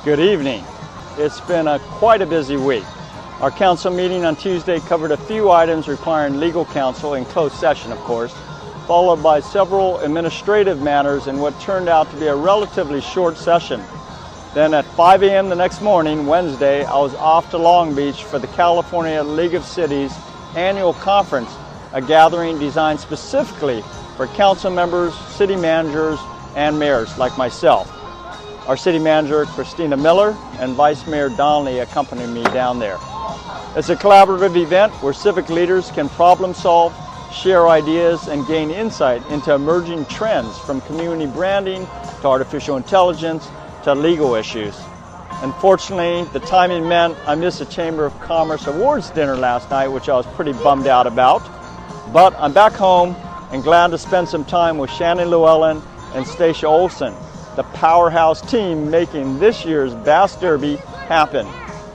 Good evening. It's been quite a busy week. Our council meeting on Tuesday covered a few items requiring legal counsel in closed session, of course, followed by several administrative matters in what turned out to be a relatively short session. Then at 5 a.m. the next morning, Wednesday, I was off to Long Beach for the California League of Cities annual conference, a gathering designed specifically for council members, city managers, and mayors like myself. Our city manager, Christina Miller, and Vice Mayor Donnelly accompanied me down there. It's a collaborative event where civic leaders can problem solve, share ideas, and gain insight into emerging trends from community branding to artificial intelligence to legal issues. Unfortunately, the timing meant I missed the Chamber of Commerce Awards dinner last night, which I was pretty bummed out about. But I'm back home and glad to spend some time with Shannon Llewellyn and Stacia Olson, the powerhouse team making this year's Bass Derby happen.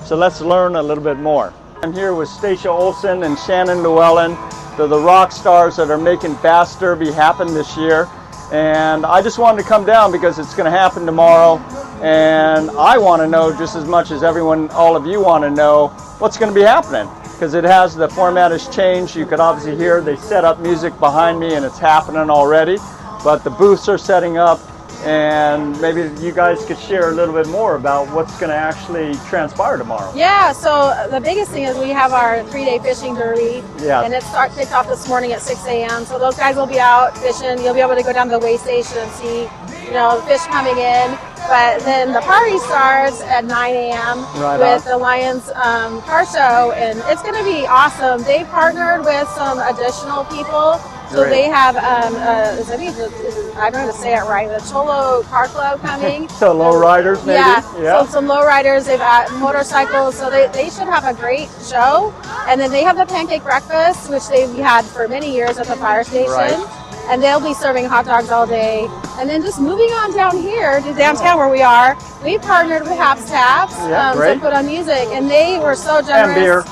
So let's learn a little bit more. I'm here with Stacia Olson and Shannon Llewellyn. They're the rock stars that are making Bass Derby happen this year. And I just wanted to come down because it's going to happen tomorrow. And I want to know just as much as all of you want to know what's going to be happening. Because the format has changed. You could obviously hear they set up music behind me and it's happening already. But the booths are setting up. And maybe you guys could share a little bit more about what's going to actually transpire tomorrow. Yeah, so the biggest thing is we have our 3-day fishing derby, and it kicked off this morning at 6 a.m. So those guys will be out fishing. You'll be able to go down to the weigh station and see, the fish coming in. But then the party starts at 9 a.m. with the Lions car show, and it's going to be awesome. They partnered with some additional people. So they have, I don't know how to say it right, the Cholo Car Club coming. So low riders maybe? Yeah. So some low riders, they've got motorcycles, so they should have a great show. And then they have the pancake breakfast, which they've had for many years at the fire station. Right. And they'll be serving hot dogs all day. And then just moving on down here to downtown where we are, we partnered with Haps Taps to put on music, and they were so generous. And beer.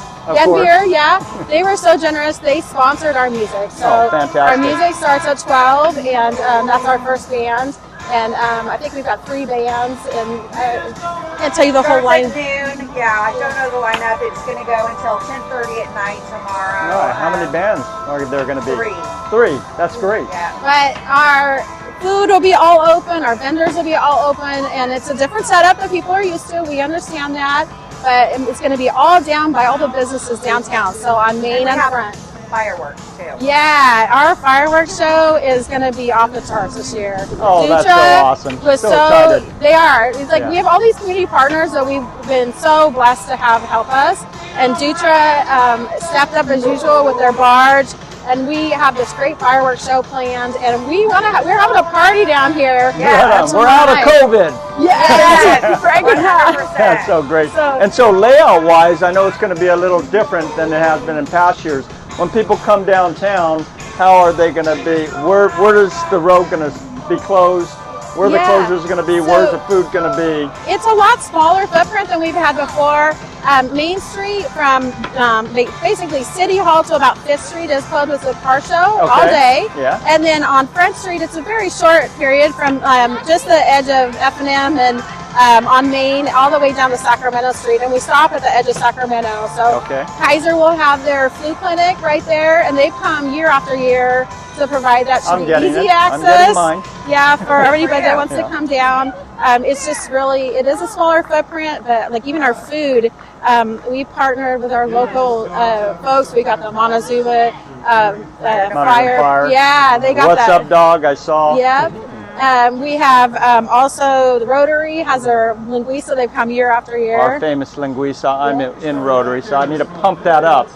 They were so generous. They sponsored our music. So fantastic. Our music starts at 12, and that's our first band. And I think we've got 3 bands, and I can't tell you the whole line. Noon. Yeah, I don't know the lineup. It's going to go until 10:30 at night tomorrow. All right. How many bands are there going to be? 3. That's great. Yeah. But our food will be all open. Our vendors will be all open, and it's a different setup that people are used to. We understand that. But it's going to be all down by all the businesses downtown. So on Main and Front. Fireworks too. Yeah, our fireworks show is going to be off the charts this year. Oh, that's so awesome. So excited. They are. It's like we have all these community partners that we've been so blessed to have help us. And Dutra stepped up as usual with their barge. And we have this great fireworks show planned, and we're having a party down here. Yeah, we're out of COVID. Yeah, that's so great. And so layout-wise, I know it's going to be a little different than it has been in past years. When people come downtown, how are they going to be? Where is the road going to be closed? Where the closures going to be? Where's the food going to be? It's a lot smaller footprint than we've had before. Main Street from basically City Hall to about 5th Street is closed with the car show all day. Yeah. And then on Front Street, it's a very short period from just the edge of F&M and on Main all the way down to Sacramento Street. And we stop at the edge of Sacramento. So Kaiser will have their flu clinic right there, and they've come year after year to provide that easy access. I'm getting mine. Yeah, for everybody that wants to come down. It's just it is a smaller footprint, but like even our food, we partnered with our local folks. We got the Montezuma Fire. Yeah, they got What's Up Dog, I saw. Yep. We have also the Rotary has their linguiça. They've come year after year. Our famous linguiça. I'm in Rotary, so I need to pump that up.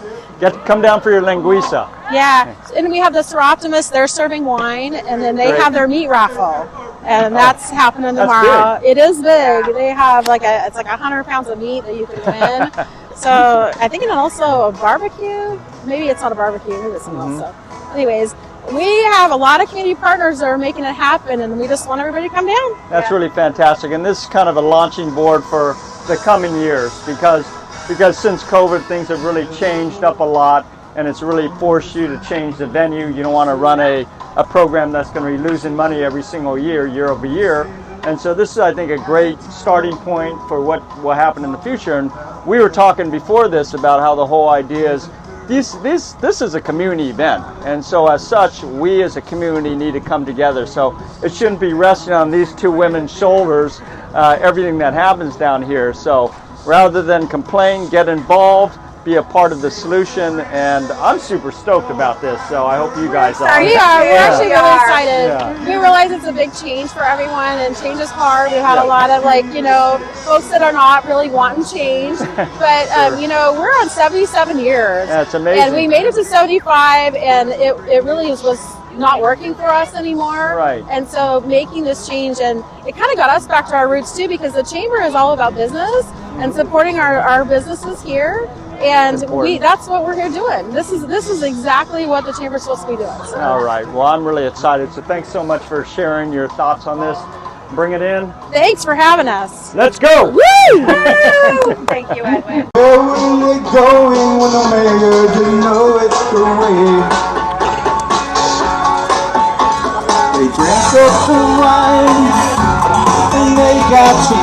Come down for your linguiça. Yeah, and we have the Seroptimus. They're serving wine, and then they have their meat raffle, and that's happening tomorrow. It is big. They have it's like 100 pounds of meat that you can win. So I think it's also a barbecue. Maybe it's not a barbecue. Maybe it's something else. So, anyways, we have a lot of community partners that are making it happen, and we just want everybody to come down. That's really fantastic, and this is kind of a launching board for the coming years because since COVID, things have really changed up a lot, and it's really forced you to change the venue. You don't want to run a program that's going to be losing money every single year over year. And so this is, I think, a great starting point for what will happen in the future. And we were talking before this about how the whole idea is this is a community event. And so as such, we as a community need to come together. So it shouldn't be resting on these two women's shoulders, everything that happens down here. So rather than complain, get involved, be a part of the solution, and I'm super stoked about this, so I hope you guys are. We are. We're actually really excited. Yeah. We realize it's a big change for everyone, and change is hard. We've had a lot of folks that are not really wanting change, but you know, we're on 77 years. Yeah, it's amazing. And we made it to 75, and it really was not working for us anymore. Right. And so making this change, and it kind of got us back to our roots too, because the chamber is all about business and supporting our businesses here. And that's what we're here doing. This is exactly what the chamber's supposed to be doing. So. All right. Well, I'm really excited. So thanks so much for sharing your thoughts on this. Bring it in. Thanks for having us. Let's go. Woo! Thank you, Edwin. Where will it going when the mayor didn't know it's the way? They drank up the wine and they got to